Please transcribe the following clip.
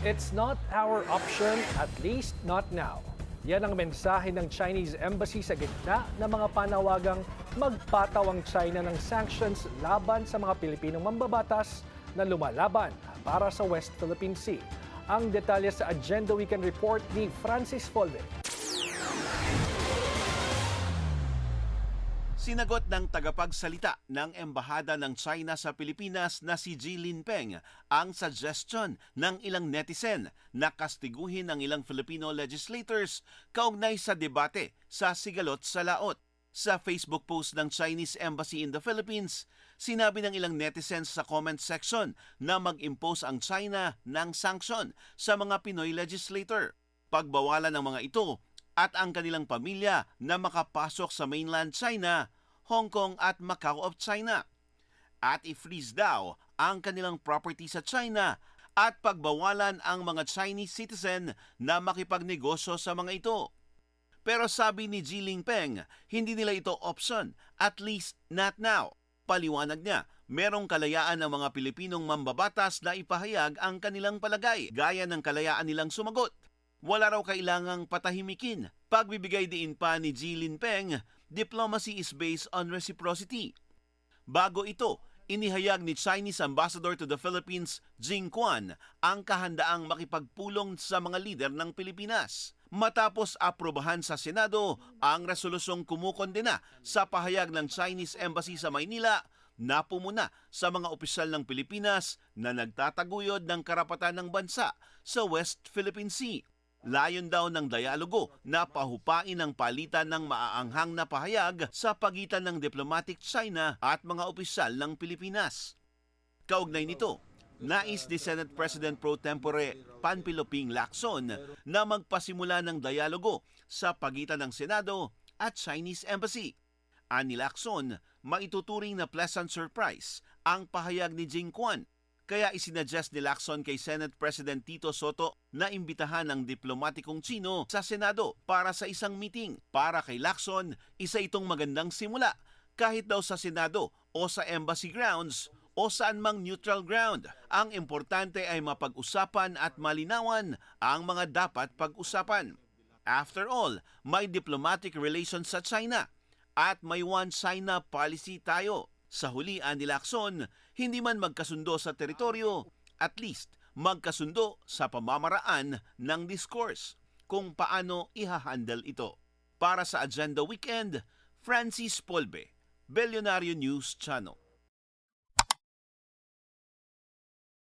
It's not our option, at least not now. Yan ang mensahe ng Chinese Embassy sa gitna ng mga panawagang magpataw ang China ng sanctions laban sa mga Pilipinong mambabatas na lumalaban para sa West Philippine Sea. Ang detalye sa Agenda Weekend Report ni Francis Folve. Sinagot ng tagapagsalita ng Embahada ng China sa Pilipinas na si Ji Linpeng ang suggestion ng ilang netizen na kastiguhin ng ilang Filipino legislators kaugnay sa debate sa Sigalot sa Laot. Sa Facebook post ng Chinese Embassy in the Philippines, sinabi ng ilang netizens sa comment section na mag-impose ang China ng sanction sa mga Pinoy legislator. Pagbawalan ng mga ito at ang kanilang pamilya na makapasok sa mainland China, Hong Kong at Macau of China. At i-freeze daw ang kanilang property sa China at pagbawalan ang mga Chinese citizen na makipagnegosyo sa mga ito. Pero sabi ni Ji Linpeng, hindi nila ito option, at least not now. Paliwanag niya, merong kalayaan ng mga Pilipinong mambabatas na ipahayag ang kanilang palagay, gaya ng kalayaan nilang sumagot. Wala raw kailangang patahimikin. Pagbibigay diin pa ni Ji Linpeng, diplomacy is based on reciprocity. Bago ito, inihayag ni Chinese Ambassador to the Philippines, Jing Quan, ang kahandaang makipagpulong sa mga lider ng Pilipinas. Matapos aprobahan sa Senado ang resolusyong kumukondena sa pahayag ng Chinese Embassy sa Maynila na pumuna sa mga opisyal ng Pilipinas na nagtataguyod ng karapatan ng bansa sa West Philippine Sea. Layon daw ng dialogo na pahupain ang palitan ng maaanghang na pahayag sa pagitan ng diplomatic China at mga opisyal ng Pilipinas. Kaugnay nito, nais ni Senate President Pro Tempore Panfilo Ping Lacson na magpasimula ng dialogo sa pagitan ng Senado at Chinese Embassy. Ani Lacson, maituturing na pleasant surprise ang pahayag ni Jing Quan. Kaya isinuggest ni Lacson kay Senate President Tito Soto na imbitahan ang diplomatikong Chino sa Senado para sa isang meeting. Para kay Lacson, isa itong magandang simula kahit daw sa Senado o sa embassy grounds o saan mang neutral ground. Ang importante ay mapag-usapan at malinawan ang mga dapat pag-usapan. After all, may diplomatic relations sa China at may one China policy tayo. Sa huli, ni Lacson, hindi man magkasundo sa teritoryo, at least magkasundo sa pamamaraan ng discourse kung paano ihahandle ito. Para sa Agenda Weekend, Francis Polbe, Billionario News Channel.